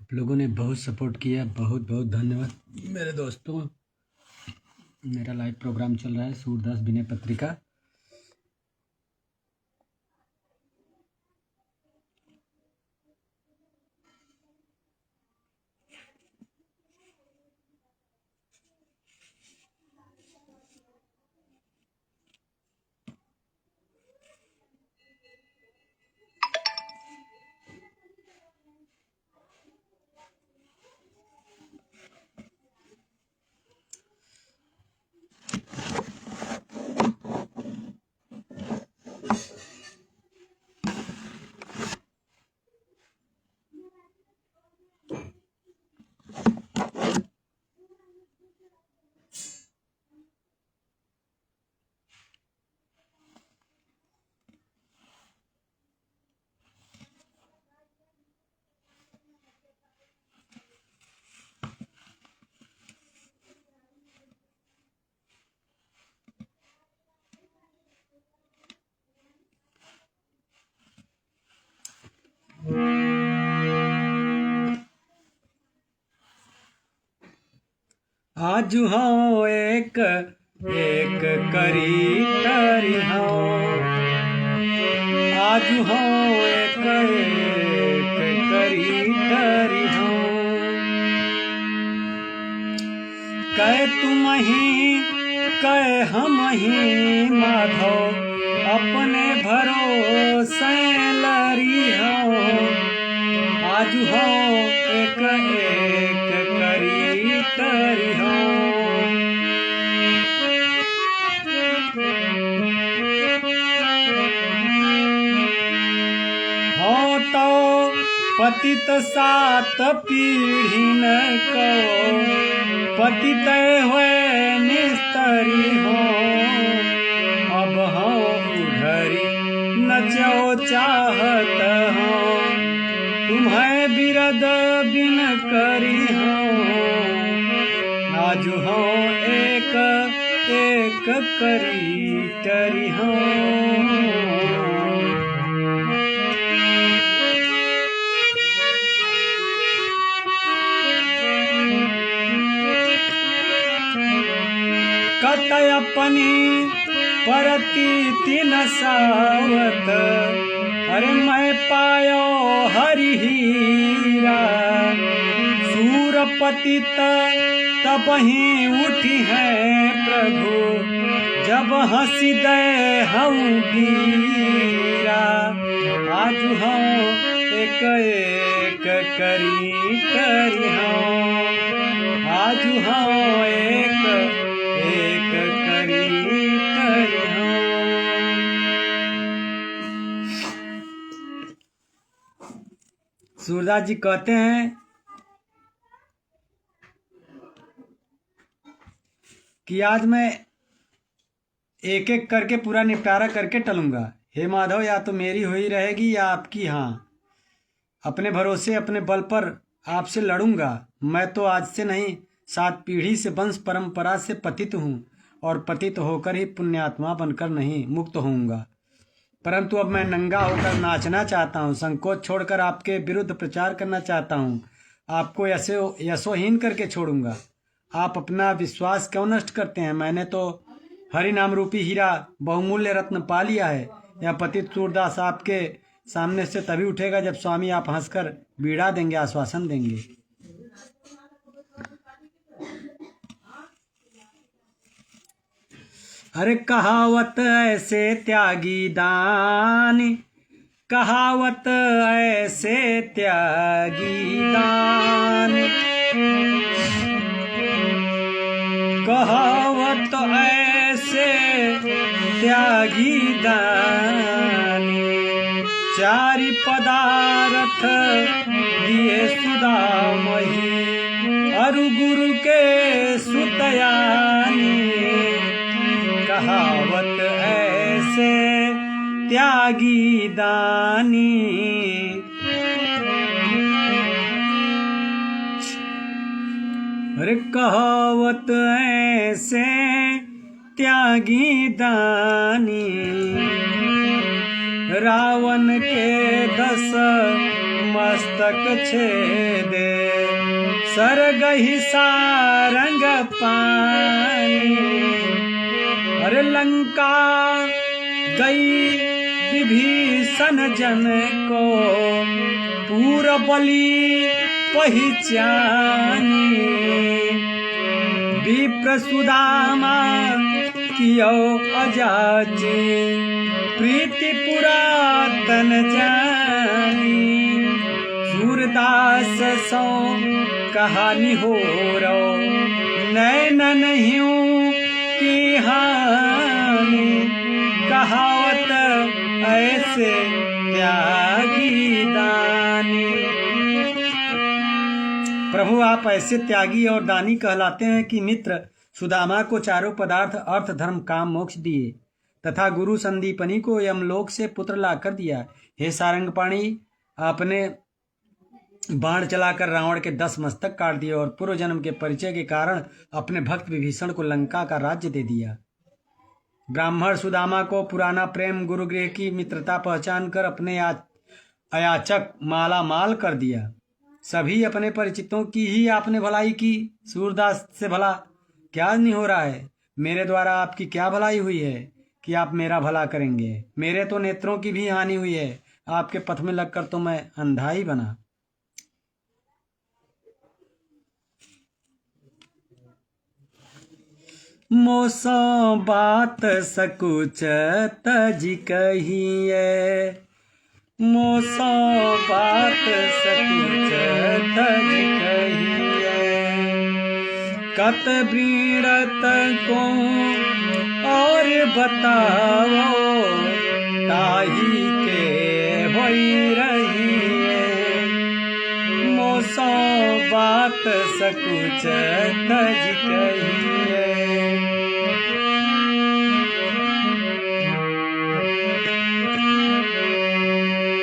आप लोगों ने बहुत सपोर्ट किया, बहुत बहुत धन्यवाद मेरे दोस्तों। मेरा लाइव प्रोग्राम चल रहा है सूरदास विनय पत्रिका। आज हो एक एक करी तरी हो, आज हो एक एक करी तरी हो। कह तुम ही कह हम ही माधव, अपने भरोसे लरी हो। आज हो एक एक करी तरी हो। हो तो पतित सात पीढ़ी न को, पतित हुए निस्तरी हो। अब हो उधरी नचो चाहत हो, तुम्हें बिरद बिन करी हो। आज हो एक एक करी तरी हो। कतय अपनी परती तीन सावत, अरे मैं पायो हरि हीरा। सूरपति तब ही उठी है प्रभु, जब हंसी दे हम वीरा। आज हम एक एक करी करी हो, आज हम एक एक करी करी हो। सूरदास जी कहते हैं कि आज मैं एक एक करके पूरा निपटारा करके टलूंगा। हे माधव, या तो मेरी हुई रहेगी या आपकी। हाँ, अपने भरोसे अपने बल पर आपसे लड़ूंगा। मैं तो आज से नहीं, 7 पीढ़ी से वंश परंपरा से पतित हूँ, और पतित होकर ही पुण्यात्मा बनकर नहीं मुक्त होऊंगा। परंतु अब मैं नंगा होकर नाचना चाहता हूँ, संकोच छोड़कर आपके विरुद्ध प्रचार करना चाहता हूँ। आपको यशोहीन करके छोड़ूंगा। आप अपना विश्वास क्यों नष्ट करते हैं? मैंने तो हरि नाम रूपी हीरा बहुमूल्य रत्न पा लिया है। यह पतित सूरदास आपके सामने से तभी उठेगा जब स्वामी आप हंसकर बीड़ा देंगे, आश्वासन देंगे। अरे कहावत ऐसे त्यागी दानी, कहावत ऐसे त्यागी दानी, कहावत ऐसे त्यागी दानी। चारि पदार्थ दिए सुदामही, अरु गुरु के सुतयानी। कहावत ऐसे त्यागी दानी। अरे कहावत ऐसे त्यागी दानी, रावण के 10 मस्तक छेदे, सरगहि सारंग पानी। अरे लंका गई विभीषण जन को, पूर बलि पहिचानी। विप्र सुदामा कियो अजाजी, प्रीति पुरातन जानी। सूरदास सो कहानी हो रो, नैन नहीं की हानि। कहावत ऐसे त्यागी दानी। प्रभु आप ऐसे त्यागी और दानी कहलाते हैं कि मित्र सुदामा को चारों पदार्थ अर्थ धर्म काम मोक्ष दिए, तथा गुरु संदीपनी को यमलोक से पुत्र लाकर दिया। हे सारंगपाणी, आपने बाण चलाकर रावण के 10 मस्तक काट दिए और पूर्व जन्म के परिचय के कारण अपने भक्त विभीषण को लंका का राज्य दे दिया। ब्राह्मण सुदामा को पुराना प्रेम गुरुगृह की मित्रता पहचान कर अपने अयाचक माला माल कर दिया। सभी अपने परिचितों की ही आपने भलाई की। सूरदास से भला क्या नहीं हो रहा है? मेरे द्वारा आपकी क्या भलाई हुई है कि आप मेरा भला करेंगे? मेरे तो नेत्रों की भी हानि हुई है, आपके पथ में लगकर तो मैं अंधा ही बना। मोसो बात सकुच तजी कहिए, मोसो बात सकुच तजी कहिए। कत बीड़त को और बताओ, ताही के होई रही है। मोसो बात सकुच तजी कहिए।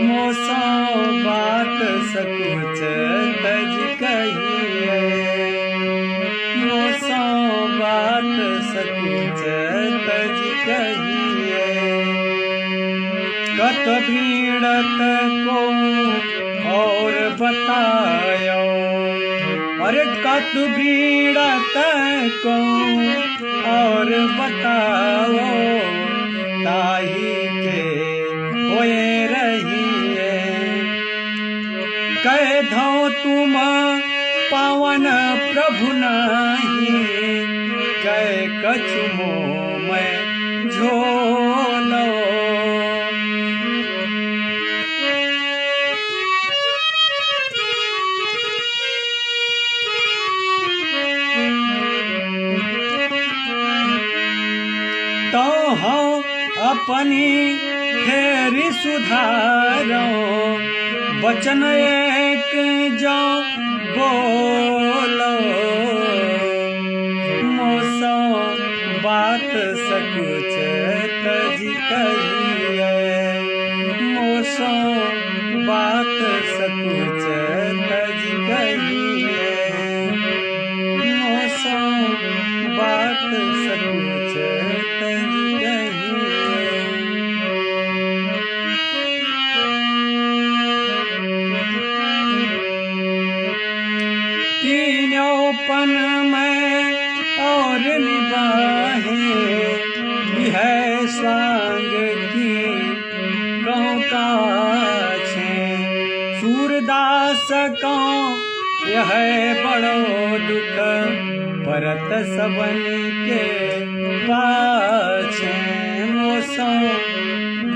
मोसो बात सकुच तज कहिए, मोसो बात सकुच तज कहिए। कत भीड़त को और बतायो, अरे कत भीड़त को और बताओ, ताही के होए रही। कह दो तुम पावन प्रभु नहीं, कह कछु मोह मैं झोलो। तो हो अपनी फेरी सुधारो, वचन एक जो बोलो। मोसो बात सकुच तज कहिए, मोसो बात सकुच तज कहिए। मोसो बात सकुच तज कहिए। तीनोपन में और निभाहे, है स्वांग की कहूँ काछे। सूरदास को यह बड़ो दुख, परत सबन के पाछे। मोसो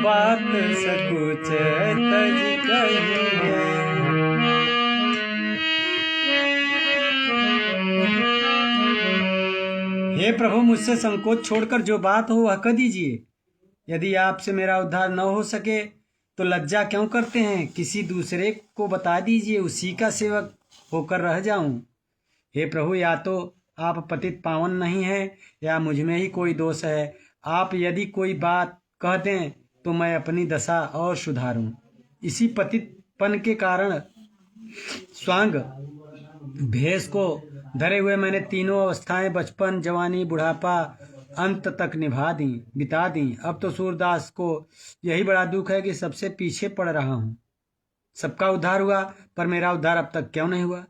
बात सकुच तज कहिए। हे प्रभु, मुझसे संकोच छोड़कर जो बात हो वह कह दीजिए। यदि आपसे मेरा उद्धार न हो सके तो लज्जा क्यों करते हैं? किसी दूसरे को बता दीजिए, उसी का सेवक होकर रह जाऊं। हे प्रभु, या तो आप पतित पावन नहीं हैं या मुझ में ही कोई दोष है। आप यदि कोई बात कह दें तो मैं अपनी दशा और सुधारूं। इसी पतितपन के कारण स्वांग भेष को धरे हुए मैंने तीनों अवस्थाएं, बचपन, जवानी, बुढ़ापा अंत तक निभा दी, बिता दी। अब तो सूरदास को यही बड़ा दुख है कि सबसे पीछे पड़ रहा हूँ। सबका उद्धार हुआ पर मेरा उद्धार अब तक क्यों नहीं हुआ।